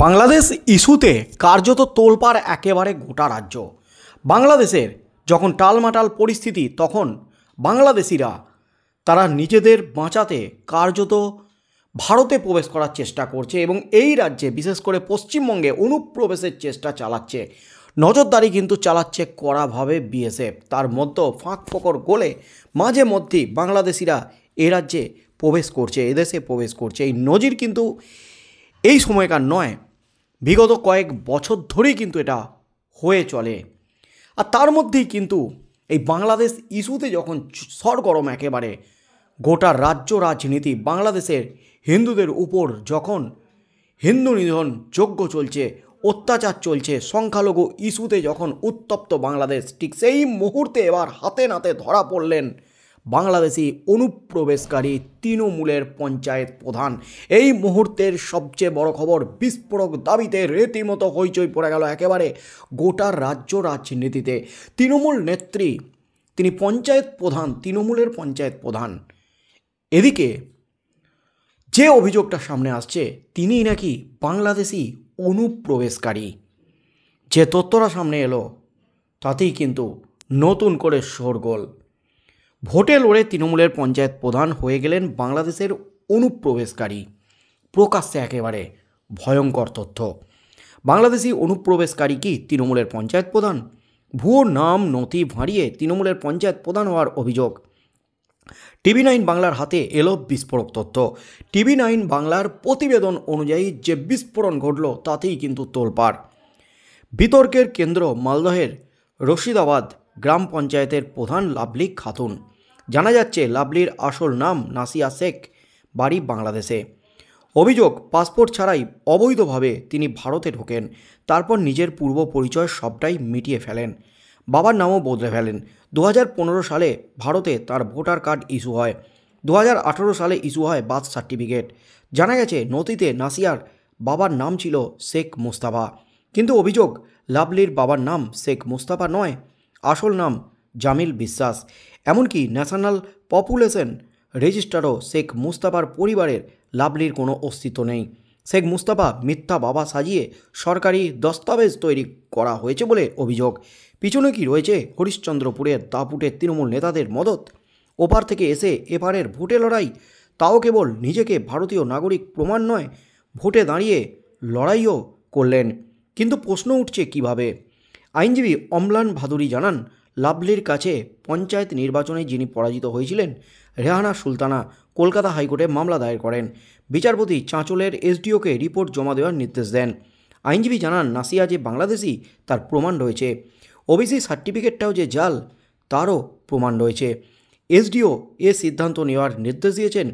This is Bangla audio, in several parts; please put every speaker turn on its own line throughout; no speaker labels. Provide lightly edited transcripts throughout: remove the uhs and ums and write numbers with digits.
বাংলাদেশ ইস্যুতে কার্যত তোলপাড় একেবারে গোটা রাজ্য। বাংলাদেশের যখন টালমাটাল পরিস্থিতি, তখন বাংলাদেশিরা তারা নিজেদের বাঁচাতে কার্যত ভারতে প্রবেশ করার চেষ্টা করছে এবং এই রাজ্যে বিশেষ করে পশ্চিমবঙ্গে অনুপ্রবেশের চেষ্টা চালাচ্ছে। নজরদারি কিন্তু চালাচ্ছে কড়াভাবে বিএসএফ। তার মধ্যে ফাঁক ফোকর গোলে মাঝে মধ্যেই বাংলাদেশিরা এ রাজ্যে প্রবেশ করছে, এদেশে প্রবেশ করছে। এই নজির কিন্তু এই সময়কার নয়, বিগত কয়েক বছর ধরেই কিন্তু এটা হয়ে চলে। আর তার মধ্যেই কিন্তু এই বাংলাদেশ ইস্যুতে যখন সরগরম একেবারে গোটা রাজ্য রাজনীতি, বাংলাদেশের হিন্দুদের উপর যখন হিন্দু নিধন যজ্ঞ চলছে, অত্যাচার চলছে, সংখ্যালঘু ইস্যুতে যখন উত্তপ্ত বাংলাদেশ, ঠিক সেই মুহূর্তে এবার হাতে নাতে ধরা পড়লেন বাংলাদেশি অনুপ্রবেশকারী তৃণমূলের পঞ্চায়েত প্রধান। এই মুহূর্তের সবচেয়ে বড় খবর, বিস্ফোরক দাবিতে রীতিমতো হইচই পড়ে গেল একেবারে গোটা রাজ্য রাজনীতিতে। তৃণমূল নেত্রী, তিনি পঞ্চায়েত প্রধান, তৃণমূলের পঞ্চায়েত প্রধান। এদিকে যে অভিযোগটা সামনে আসছে, তিনি নাকি বাংলাদেশি অনুপ্রবেশকারী। যে তথ্যটা সামনে এলো তাতেই কিন্তু নতুন করে শোরগোল। ভোটে লড়ে তৃণমূলের পঞ্চায়েত প্রধান হয়ে গেলেন বাংলাদেশের অনুপ্রবেশকারী। প্রকাশ্যে একেবারে ভয়ঙ্কর তথ্য। বাংলাদেশি অনুপ্রবেশকারী কি তৃণমূলের পঞ্চায়েত প্রধান? ভুয়ো নাম নথি ভাঁড়িয়ে তৃণমূলের পঞ্চায়েত প্রধান হওয়ার অভিযোগ। TV9 বাংলার হাতে এলো বিস্ফোরক তথ্য। TV9 বাংলার প্রতিবেদন অনুযায়ী যে বিস্ফোরণ ঘটল তাতেই কিন্তু তোলপাড়। বিতর্কের কেন্দ্র মালদহের রশিদাবাদ গ্রাম পঞ্চায়েতের প্রধান লাভলি খাতুন। জানা যাচ্ছে লাভলির আসল নাম নাসিয়া শেখ, বাড়ি বাংলাদেশে। অভিযোগ, পাসপোর্ট ছাড়াই অবৈধভাবে তিনি ভারতে ঢোকেন, তারপর নিজের পূর্ব পরিচয় সবটাই মিটিয়ে ফেলেন, বাবার নামও বদলে ফেলেন। 2015 সালে ভারতে তার ভোটার কার্ড ইস্যু হয়। 2018 সালে ইস্যু হয় বার্থ সার্টিফিকেট। জানা গেছে নথিতে নাসিয়ার বাবার নাম ছিল শেখ মুস্তাফা, কিন্তু অভিযোগ লাভলির বাবার নাম শেখ মুস্তাফা নয়, আসল নাম জামিল বিশ্বাস। এমনকি ন্যাশনাল পপুলেশন রেজিস্টারও শেখ মুস্তাফার পরিবারের লাভলির কোনো অস্তিত্ব নেই। শেখ মুস্তাফা মিথ্যা বাবা সাজিয়ে সরকারি দস্তাবেজ তৈরি করা হয়েছে বলে অভিযোগ। পিছনে কি রয়েছে হরিশ্চন্দ্রপুরের দাপুটের তৃণমূল নেতাদের মদত? ওপার থেকে এসে এপারের ভোটে লড়াই, তাও কেবল নিজেকে ভারতীয় নাগরিক প্রমাণ নয়, ভোটে দাঁড়িয়ে লড়াইও করলেন। কিন্তু প্রশ্ন উঠছে কিভাবে? আইনজীবী অম্লান ভাদুরী জানান, লাভলির কাছে পঞ্চায়েত নির্বাচনে যিনি পরাজিত হয়েছিলেন, রেহানা সুলতানা, কলকাতা হাইকোর্টে মামলা দায়ের করেন। বিচারপতি চাঁচলের এসডিওকে রিপোর্ট জমা দেওয়ার নির্দেশ দেন। আইনজীবী জানান, নাসিয়া যে বাংলাদেশি তার প্রমাণ রয়েছে, ওবিসি সার্টিফিকেটটাও যে জাল তারও প্রমাণ রয়েছে। এসডিও এ সিদ্ধান্ত নেওয়ার নির্দেশ দিয়েছেন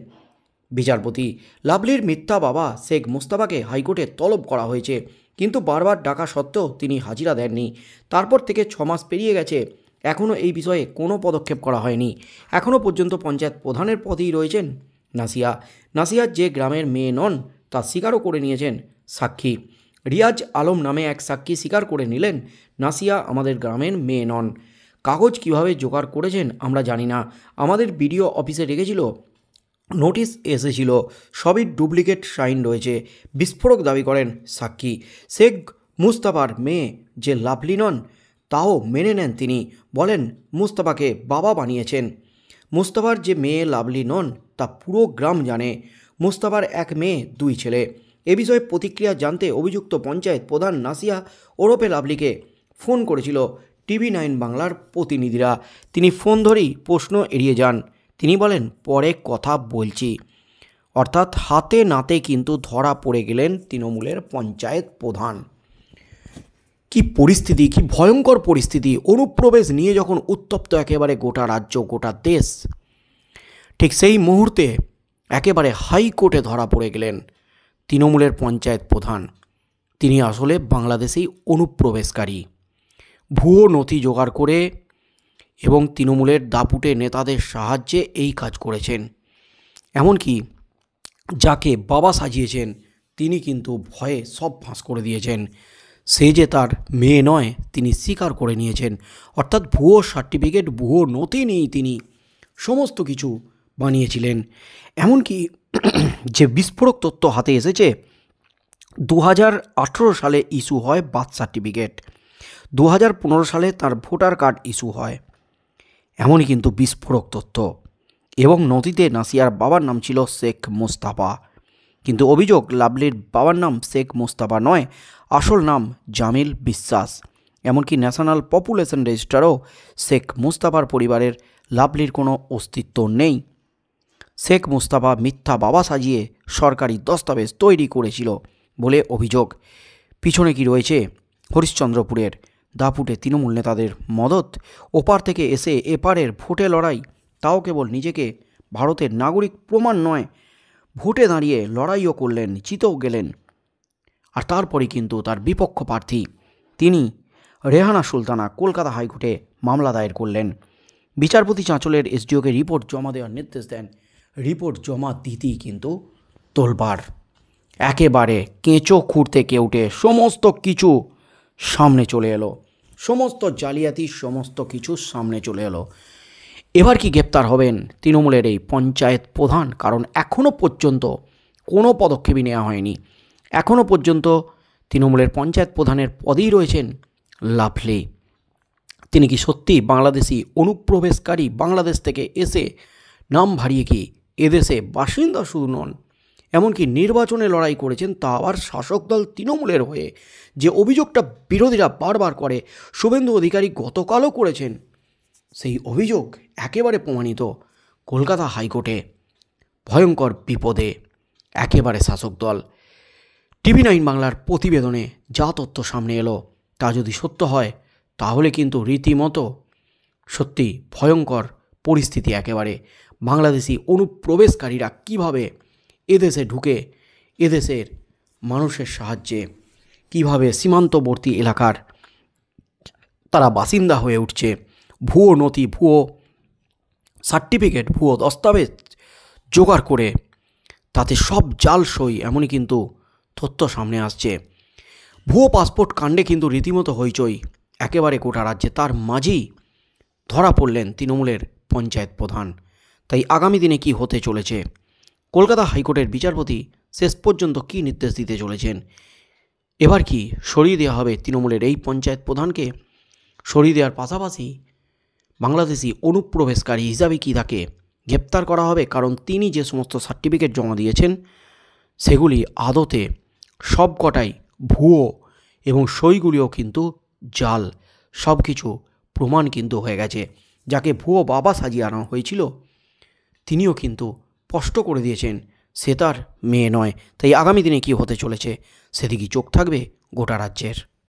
বিচারপতি। লাভলির মিথ্যা বাবা শেখ মুস্তাফাকে হাইকোর্টে তলব করা হয়েছে, কিন্তু বারবার ডাকা সত্ত্বেও তিনি হাজিরা দেননি। তারপর থেকে 6 মাস পেরিয়ে গেছে, এখনও এই বিষয়ে কোনো পদক্ষেপ করা হয়নি। এখনও পর্যন্ত পঞ্চায়েত প্রধানের পদেই রয়েছেন নাসিয়া। নাসিয়ার যে গ্রামের মেয়ে নন তা স্বীকারও করে নিয়েছেন সাক্ষী। রিয়াজ আলম নামে এক সাক্ষী স্বীকার করে নিলেন, নাসিয়া আমাদের গ্রামের মেয়ে নন। কাগজ কিভাবে জোগাড় করেছেন আমরা জানি না, আমাদের বিডিও অফিসে রেখেছিল, নোটিশ এসেছিল, সবই ডুপ্লিকেট সাইন রয়েছে। বিস্ফোরক দাবি করেন সাক্ষী। শেখ মুস্তাফার মেয়ে যে লাভলি নন তাও মেনে নেন তিনি, বলেন মুস্তাফাকে বাবা বানিয়েছেন। মুস্তাফার যে মেয়ে লাভলি নন তা পুরো গ্রাম জানে। মুস্তাফার এক মেয়ে 2 ছেলে। এ বিষয়ে প্রতিক্রিয়া জানতে অভিযুক্ত পঞ্চায়েত প্রধান নাসিয়া ওরফে লাভলিকে ফোন করেছিল TV9 বাংলার প্রতিনিধিরা। তিনি ফোন ধরেই প্রশ্ন এড়িয়ে যান। তিনি বলেন, পরে কথা বলছি। অর্থাৎ হাতে নাতে কিন্তু ধরা পড়ে গেলেন তৃণমূলের পঞ্চায়েত প্রধান। কি পরিস্থিতি, কি ভয়ঙ্কর পরিস্থিতি! অনুপ্রবেশ নিয়ে যখন উত্তপ্ত একেবারে গোটা রাজ্য, গোটা দেশ, ঠিক সেই মুহূর্তে একেবারে হাইকোর্টে ধরা পড়ে গেলেন তৃণমূলের পঞ্চায়েত প্রধান। তিনি আসলে বাংলাদেশি অনুপ্রবেশকারী। ভুয়ো নথি জোগাড় করে এবং তৃণমূলের দাপুটে নেতাদের সাহায্যে এই কাজ করেছেন। এমনকি যাকে বাবা সাজিয়েছেন তিনি কিন্তু ভয়ে সব ফাঁস করে দিয়েছেন। সে যে তার মেয়ে নয় তিনি স্বীকার করে নিয়েছেন। অর্থাৎ ভুয়ো সার্টিফিকেট, ভুয়ো নথি নিয়েই তিনি সমস্ত কিছু বানিয়েছিলেন। এমনকি যে বিস্ফোরক তথ্য হাতে এসেছে, 2018 সালে ইস্যু হয় বার্থ সার্টিফিকেট, 2015 সালে তার ভোটার কার্ড ইস্যু হয়। এমনই কিন্তু বিস্ফোরক তথ্য। এবং নথিতে নাসিয়ার বাবার নাম ছিল শেখ মোস্তাফা, কিন্তু অভিযোগ লাভলির বাবার নাম শেখ মোস্তাফা নয়, আসল নাম জামিল বিশ্বাস। এমনকি ন্যাশনাল পপুলেশন রেজিস্টারও শেখ মোস্তাফার পরিবারের লাভলির কোনো অস্তিত্ব নেই। শেখ মোস্তাফা মিথ্যা বাবা সাজিয়ে সরকারি দস্তাবেজ তৈরি করেছিল বলে অভিযোগ। পিছনে কি রয়েছে? হরিশ্চন্দ্রপুরের দাপুটে তৃণমূল নেতাদের মদত, ওপার থেকে এসে এপারের ভোটে লড়াই, তাও কেবল নিজেকে ভারতের নাগরিক প্রমাণ নয়, ভোটে দাঁড়িয়ে লড়াইও করলেন, জিতেও গেলেন। আর তারপরে কিন্তু তার বিপক্ষ প্রার্থী তিনি রেহানা সুলতানা কলকাতা হাইকোর্টে মামলা দায়ের করলেন। বিচারপতি চাঁচলের এসডিওকে রিপোর্ট জমা দেওয়ার নির্দেশ দেন। রিপোর্ট জমা দিতেই কিন্তু তোলপাড়, একেবারে কেঁচো খুঁড়তে কেউটে সমস্ত কিছু সামনে চলে এলো, সমস্ত জালিয়াতি সমস্ত কিছু সামনে চলে এলো। এবার কি গ্রেপ্তার হবেন তৃণমূলের এই পঞ্চায়েত প্রধান? কারণ এখনও পর্যন্ত কোনো পদক্ষেপই নেওয়া হয়নি। এখনও পর্যন্ত তৃণমূলের পঞ্চায়েত প্রধানের পদেই রয়েছেন লাভলি। তিনি কি সত্যি বাংলাদেশি অনুপ্রবেশকারী, বাংলাদেশ থেকে এসে নাম ভারিয়ে কি এদেশে বাসিন্দা শুধু নন, এমনকি নির্বাচনে লড়াই করেছেন, তা আবার শাসক দল তৃণমূলের হয়ে, যে অভিযোগটা বিরোধীরা বারবার করে, শুভেন্দু অধিকারী গতকালও করেছেন। সেই অভিযোগ একেবারে প্রমাণিত কলকাতা হাইকোর্টে। ভয়ঙ্কর বিপদে একেবারে শাসক দল। TV9 বাংলার প্রতিবেদনে যা তথ্য সামনে এলো তা যদি সত্য হয়, তাহলে কিন্তু রীতিমতো সত্যি ভয়ঙ্কর পরিস্থিতি। একেবারে বাংলাদেশি অনুপ্রবেশকারীরা কিভাবে এদেশে ঢুকে এদেশের মানুষের সাহায্যে কিভাবে সীমান্তবর্তী এলাকার তারা বাসিন্দা হয়ে উঠছে, ভুয়ো নথি, ভুয়ো সার্টিফিকেট, ভুয়ো দস্তাবেজ জোগাড় করে তাতে সব জাল সই, এমনই কিন্তু তথ্য সামনে আসছে। ভুয়ো পাসপোর্ট কাণ্ডে কিন্তু রীতিমতো হইচই একেবারে গোটা রাজ্যে। তার মাঝেই ধরা পড়লেন তৃণমূলের পঞ্চায়েত প্রধান। তাই আগামী দিনে কি হতে চলেছে? কলকাতা হাইকোর্টের বিচারপতি শেষ পর্যন্ত কি নির্দেশ দিতে চলেছেন? এবার কি সরিয়ে দেওয়া হবে তৃণমূলের এই পঞ্চায়েত প্রধানকে? সরিয়ে দেওয়ার পাশাপাশি বাংলাদেশি অনুপ্রবেশকারী হিসাবে কি তাকে গ্রেপ্তার করা হবে? কারণ তিনি যে সমস্ত সার্টিফিকেট জমা দিয়েছেন সেগুলি আদতে সব কটাই ভুয়ো এবং সইগুলিও কিন্তু জাল। সব কিছু প্রমাণ কিন্তু হয়ে গেছে। যাকে ভুয়ো বাবা সাজিয়ে আনা হয়েছিল তিনিও কিন্তু স্পষ্ট করে দিয়েছেন সে তার মেয়ে নয়। তাই আগামী দিনে কি হতে চলেছে সেদিকেই চোখ থাকবে গোটা রাজ্যের।